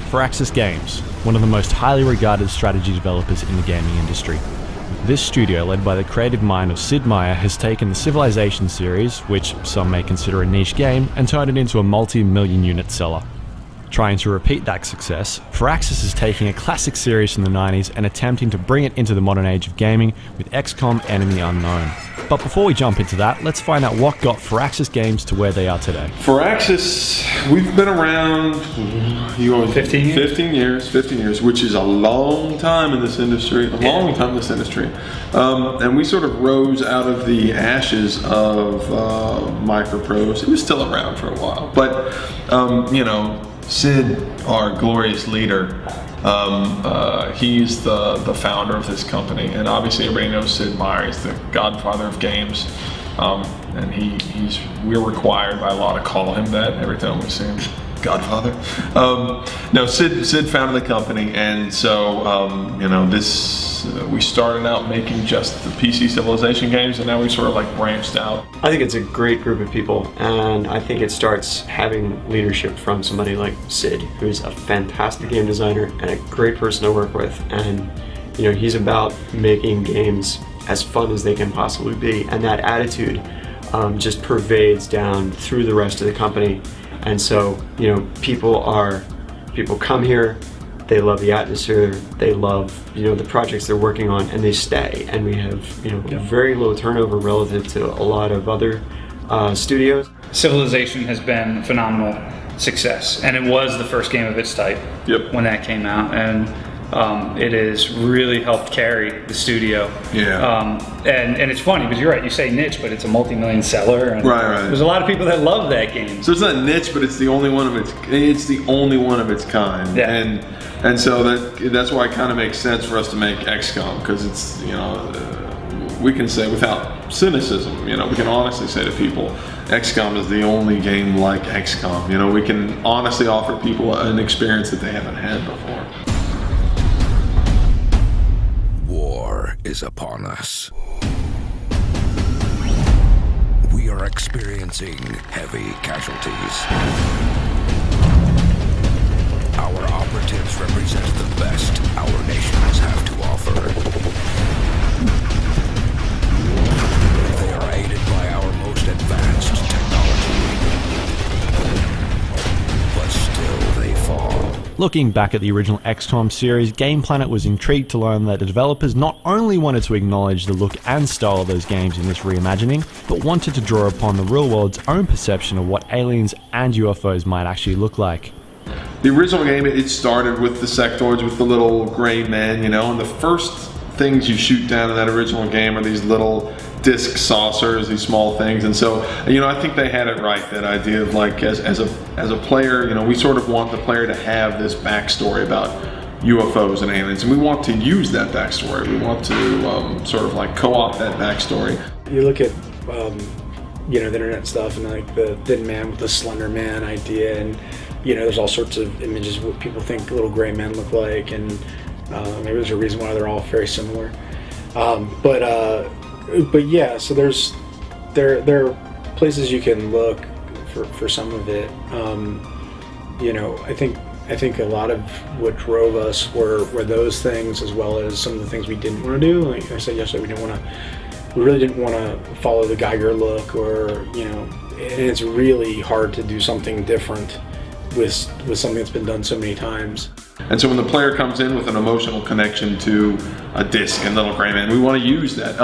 Firaxis Games, one of the most highly regarded strategy developers in the gaming industry. This studio, led by the creative mind of Sid Meier, has taken the Civilization series, which some may consider a niche game, and turned it into a multi-million unit seller. Trying to repeat that success, Firaxis is taking a classic series from the 90s and attempting to bring it into the modern age of gaming with XCOM Enemy Unknown. But before we jump into that, let's find out what got Firaxis Games to where they are today. Firaxis, we've been around 15 years, which is a long time in this industry, and we sort of rose out of the ashes of Microprose. It was still around for a while, but you know, Sid, our glorious leader, he's the founder of this company, and obviously everybody knows Sid Meier. He's the godfather of games, and we're required by law to call him that every time we see him. Godfather. No, Sid founded the company, and so you know, we started out making just the PC Civilization games, and now we sort of like branched out. I think it's a great group of people, and I think it starts having leadership from somebody like Sid, who's a fantastic game designer and a great person to work with, and you know, he's about making games as fun as they can possibly be, and that attitude just pervades down through the rest of the company. And so, you know, people come here, they love the atmosphere, they love, you know, the projects they're working on, and they stay. And we have, you know, very low turnover relative to a lot of other studios. Civilization has been a phenomenal success, and it was the first game of its type when that came out, and it has really helped carry the studio. And it's funny because you're right, you say niche, but it's a multi-million seller, and right. There's a lot of people that love that game. So it's not niche, but it's the only one of its kind. And so that's why it kind of makes sense for us to make XCOM, because it's, you know, we can say without cynicism, you know, we can honestly say to people, XCOM is the only game like XCOM. You know, we can honestly offer people an experience that they haven't had before. War is upon us. We are experiencing heavy casualties. Our operatives represent the best our nations have to offer. They are aided by our most advanced technology. But still they fall. Looking back at the original XCOM series, Game Planet was intrigued to learn that the developers not only wanted to acknowledge the look and style of those games in this reimagining, but wanted to draw upon the real world's own perception of what aliens and UFOs might actually look like. The original game, it started with the sectoids, with the little gray men, you know, and the first things you shoot down in that original game are these little disc saucers, these small things. And so, you know, I think they had it right, that idea of like, as a player, you know, we sort of want the player to have this backstory about UFOs and aliens, and we want to use that backstory. We want to sort of like co-opt that backstory. You look at you know, the internet stuff, and like the thin man with the slender man idea, and you know, there's all sorts of images of what people think little gray men look like, and maybe there's a reason why they're all very similar. But yeah, so there are places you can look for some of it. You know, I think a lot of what drove us were those things, as well as some of the things we didn't want to do. Like I said yesterday, we really didn't want to follow the Geiger look, or, you know, and it's really hard to do something different with something that's been done so many times. And so when the player comes in with an emotional connection to a disc and Little Gray Man, we want to use that.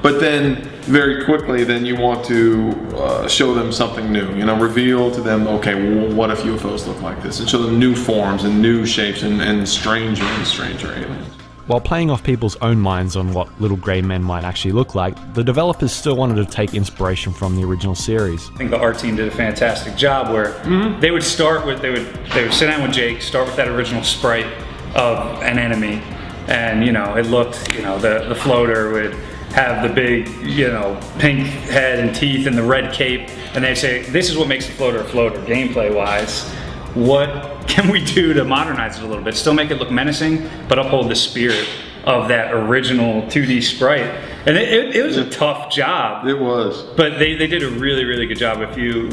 But then very quickly, then you want to show them something new. You know, reveal to them, okay, well, what if UFOs look like this? And show them new forms and new shapes and stranger aliens. While playing off people's own minds on what Little Grey Men might actually look like, the developers still wanted to take inspiration from the original series. I think the art team did a fantastic job where they would start with, they would sit down with Jake, start with that original sprite of an enemy, and you know, it looked, you know, the floater would have the big, you know, pink head and teeth and the red cape, and they'd say, this is what makes the floater a floater, gameplay wise. What can we do to modernize it a little bit? Still make it look menacing, but uphold the spirit of that original 2D sprite. And it was a tough job. It was. But they did a really, really good job. If you,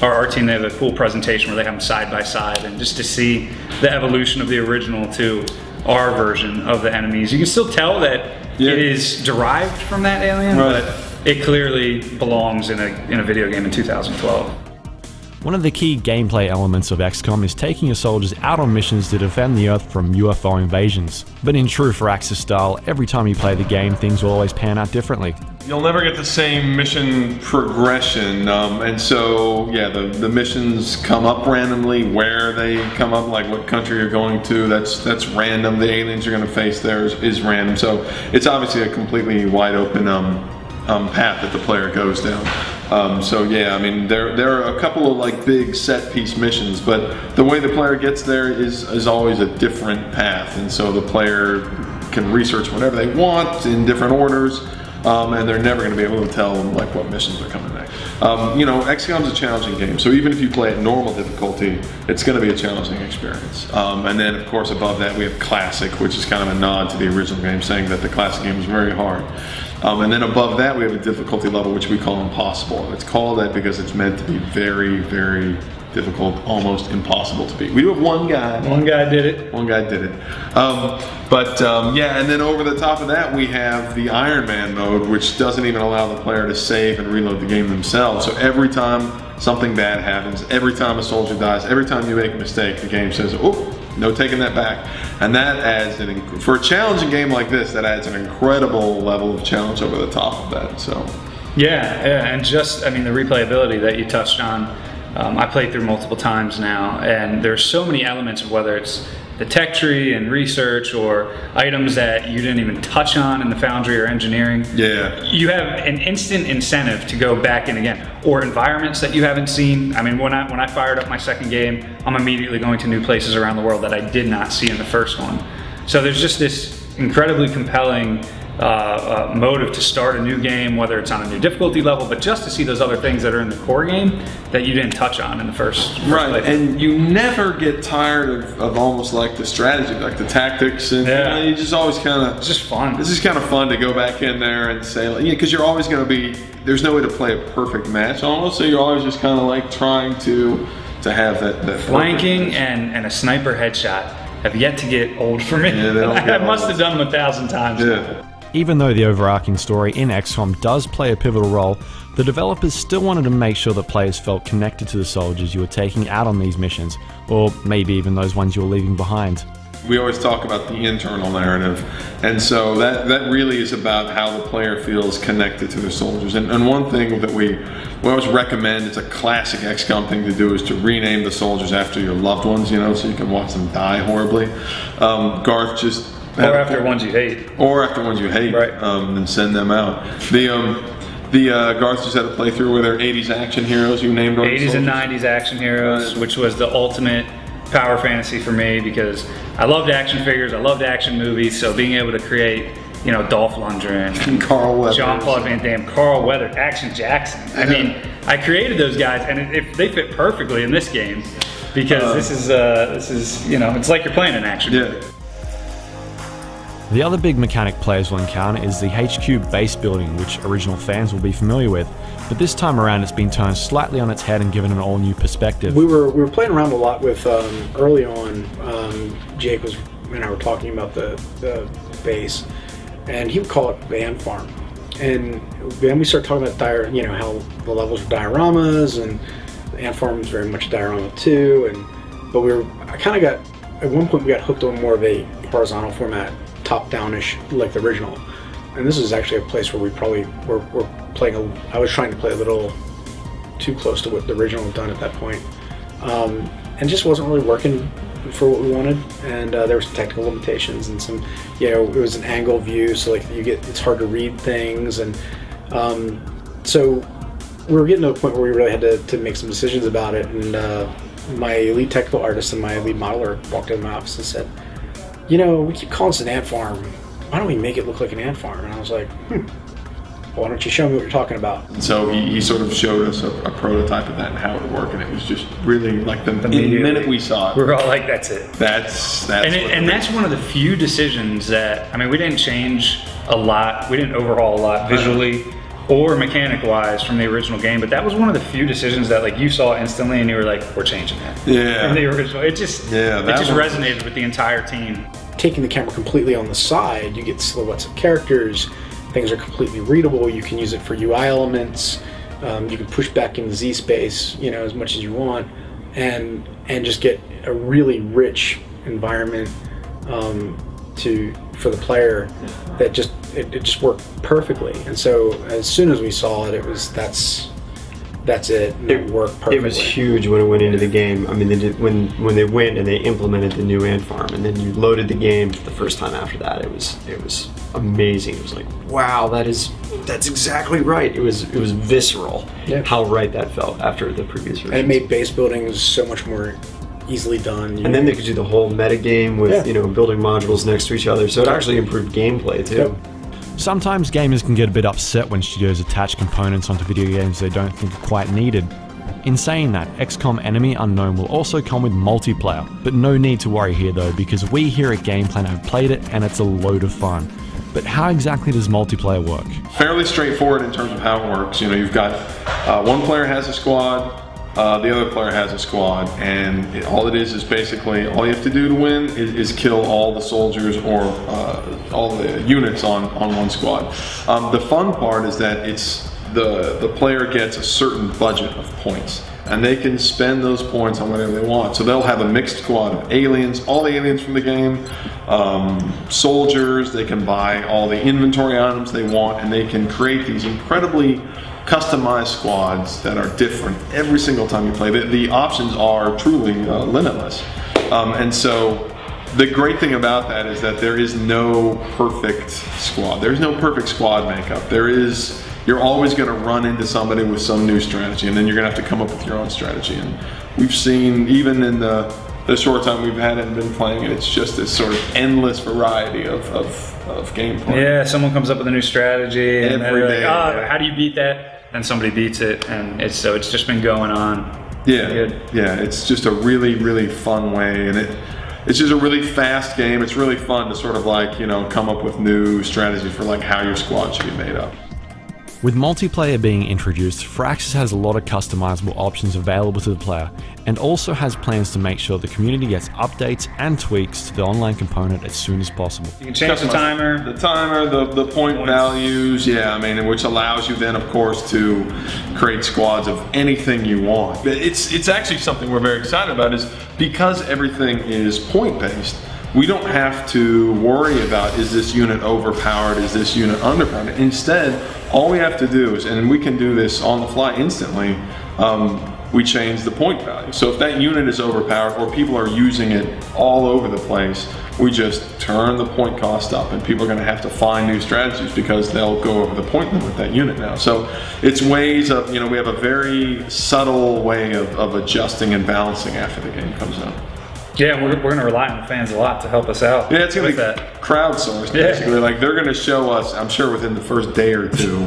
our team, they have a cool presentation where they have them side by side, and just to see the evolution of the original to our version of the enemies. You can still tell that it is derived from that alien, right. but it clearly belongs in a video game in 2012. One of the key gameplay elements of XCOM is taking your soldiers out on missions to defend the Earth from UFO invasions. But in true Firaxis style, every time you play the game, things will always pan out differently. You'll never get the same mission progression, and so yeah, the missions come up randomly. Where they come up, like what country you're going to, that's random. The aliens you're going to face there is random. So it's obviously a completely wide open path that the player goes down. So yeah, I mean there are a couple of like big set piece missions, but the way the player gets there is always a different path, and so the player can research whatever they want in different orders. And they're never going to be able to tell like what missions are coming next. You know, XCOM's a challenging game, so even if you play at normal difficulty, it's going to be a challenging experience. And then, of course, above that we have Classic, which is kind of a nod to the original game, saying that the Classic game is very hard. And then above that we have a difficulty level which we call Impossible. It's called that because it's meant to be very, very difficult, almost impossible to beat. We do have one guy. One guy did it. One guy did it. Yeah, and then over the top of that we have the Iron Man mode, which doesn't even allow the player to save and reload the game themselves. So every time something bad happens, every time a soldier dies, every time you make a mistake, the game says, oh, no taking that back. And that adds, for a challenging game like this, that adds an incredible level of challenge over the top of that. So yeah, and just, I mean, the replayability that you touched on, I played through multiple times now, and there's so many elements of whether it's the tech tree and research or items that you didn't even touch on in the foundry or engineering. Yeah. You have an instant incentive to go back in again, or environments that you haven't seen. I mean, when I fired up my second game, I'm immediately going to new places around the world that I did not see in the first one. So there's just this incredibly compelling motive to start a new game, whether it's on a new difficulty level, but just to see those other things that are in the core game that you didn't touch on in the first right, playthrough. And you never get tired of almost like the strategy, like the tactics, and you just always kind of, it's just fun. It's just kind of fun to go back in there and say, like, yeah, because you're always going to be, there's no way to play a perfect match almost, so you're always just kind of like trying to have that flanking and a sniper headshot have yet to get old for me. Yeah, I must have done them 1,000 times. Yeah. Even though the overarching story in XCOM does play a pivotal role, the developers still wanted to make sure that players felt connected to the soldiers you were taking out on these missions, or maybe even those ones you were leaving behind. We always talk about the internal narrative, and so that really is about how the player feels connected to the soldiers. And one thing that we always recommend, it's a classic XCOM thing to do, is to rename the soldiers after your loved ones, you know, so you can watch them die horribly. Garth just... Or after ones you hate. Or after ones you hate, right. And send them out. Garth just had a playthrough with their 80s action heroes you named. 80s and 90s action heroes, which was the ultimate power fantasy for me because I loved action figures, I loved action movies, so being able to create, you know, Dolph Lundgren, Carl Weathers, Jean-Claude Van Damme, Carl Weathers, Action Jackson. I mean, I created those guys, and they fit perfectly in this game because this is you know, it's like you're playing an action movie. The other big mechanic players will encounter is the HQ base building, which original fans will be familiar with, but this time around it's been turned slightly on its head and given an all new perspective. We were playing around a lot with, early on, Jake and I were talking about the base, and he would call it the ant farm. And then we started talking about you know, how the levels are dioramas, and the ant farm is very much a diorama too, but at one point we got hooked on more of a horizontal format, top-down-ish, like the original. And this is actually a place where we probably were playing I was trying to play a little too close to what the original had done at that point. And just wasn't really working for what we wanted. And there were some technical limitations and some, you know, it was an angle view, so like it's hard to read things. And so we were getting to a point where we really had to make some decisions about it. And my lead technical artist and my lead modeler walked into my office and said, you know, we keep calling this an ant farm. Why don't we make it look like an ant farm? And I was like, why don't you show me what you're talking about? And so he sort of showed us a prototype of that and how it would work, and it was just really like the minute we saw it, we were all like, that's it. That's and that's one of the few decisions that, I mean, we didn't change a lot, we didn't overhaul a lot visually or mechanic wise from the original game, but that was one of the few decisions that like you saw instantly and you were like, we're changing that. Yeah. From the original, it just resonated with the entire team. Taking the camera completely on the side, you get silhouettes of characters. Things are completely readable. You can use it for UI elements. You can push back into Z space, you know, as much as you want, and just get a really rich environment for the player that just it just worked perfectly. And so as soon as we saw it, that's it. It worked perfectly. It was huge when it went into the game. I mean, they did, when they went and they implemented the new ant farm, and then you loaded the game the first time after that. It was amazing. It was like, wow, that's exactly right. It was visceral. Yeah. How right that felt after the previous version. And it made base building so much more easily done. And then they could do the whole meta game with building modules next to each other. So it actually improved gameplay too. Yep. Sometimes gamers can get a bit upset when studios attach components onto video games they don't think are quite needed. In saying that, XCOM Enemy Unknown will also come with multiplayer, but no need to worry here though, because we here at GamePlan have played it and it's a load of fun. But how exactly does multiplayer work? Fairly straightforward in terms of how it works. You know, you've got one player has a squad, the other player has a squad, and all it is basically, all you have to do to win is kill all the soldiers or all the units on one squad. The fun part is that it's the player gets a certain budget of points, and they can spend those points on whatever they want. So they'll have a mixed squad of aliens, all the aliens from the game, soldiers. They can buy all the inventory items they want, and they can create these incredibly customized squads that are different every single time you play. The options are truly limitless. And so the great thing about that is that there is no perfect squad. There's no perfect squad makeup. You're always going to run into somebody with some new strategy, and then you're going to have to come up with your own strategy. And we've seen, even in the short time we've had it and been playing it, it's just this sort of endless variety of gameplay. Yeah, someone comes up with a new strategy, and every they're day. like, oh, how do you beat that? And somebody beats it, and it's just been going on. Yeah, Good. yeah, it's just a really, really fun way, and it's just a really fast game. It's really fun to sort of like, come up with new strategies for like how your squad should be made up. With multiplayer being introduced, Firaxis has a lot of customizable options available to the player, and also has plans to make sure the community gets updates and tweaks to the online component as soon as possible. You can change the timer. The point values, yeah, I mean, which allows you then, of course, to create squads of anything you want. It's actually something we're very excited about, is because everything is point-based, we don't have to worry about, is this unit overpowered, is this unit underpowered? Instead, all we have to do is, and we can do this on the fly instantly, we change the point value. So if that unit is overpowered or people are using it all over the place, we just turn the point cost up, and people are going to have to find new strategies because they'll go over the point limit with that unit now. So it's ways of, we have a very subtle way of adjusting and balancing after the game comes out. Yeah, we're going to rely on the fans a lot to help us out. Yeah, it's going to be that crowdsourced, basically. Yeah. Like, they're going to show us, I'm sure within the first day or two,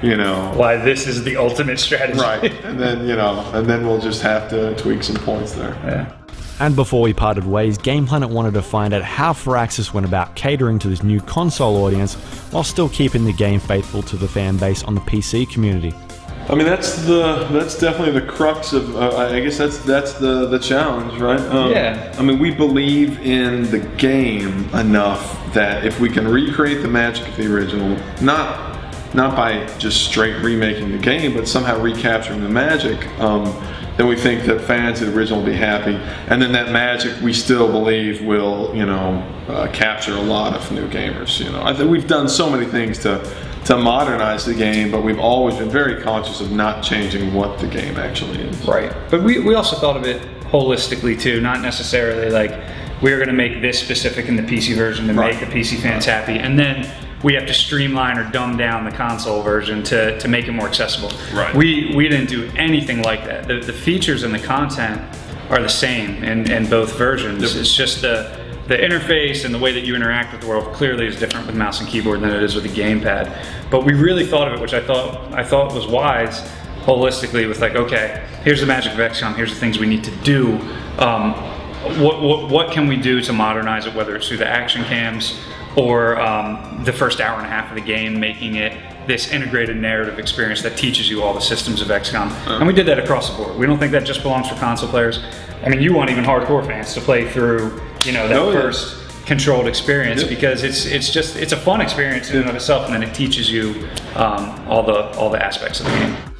why this is the ultimate strategy. Right, and then we'll just have to tweak some points there. Yeah. And before we parted ways, Game Planet wanted to find out how Firaxis went about catering to this new console audience while still keeping the game faithful to the fan base on the PC community. I mean, that's definitely the crux of, I guess that's the challenge, right? Yeah. I mean, we believe in the game enough that if we can recreate the magic of the original, not by just straight remaking the game, but somehow recapturing the magic, then we think that fans of the original will be happy. And then that magic, we still believe, will, capture a lot of new gamers. I think we've done so many things to modernize the game, but we've always been very conscious of not changing what the game actually is. Right. But we also thought of it holistically too, not necessarily like we're going to make this specific in the PC version to make the PC fans happy, and then we have to streamline or dumb down the console version to make it more accessible. Right. We didn't do anything like that. The features and the content are the same in both versions. It's just the the interface and the way that you interact with the world clearly is different with mouse and keyboard than it is with a gamepad. But we really thought of it, which I thought was wise, holistically, with like, okay, here's the magic of XCOM, here's the things we need to do. What can we do to modernize it, whether it's through the action cams or the first hour and a half of the game, making it this integrated narrative experience that teaches you all the systems of XCOM. And we did that across the board. We don't think that just belongs for console players. I mean, you want even hardcore fans to play through, you know, that first controlled experience, because it's a fun experience in and of itself, and then it teaches you all the aspects of the game.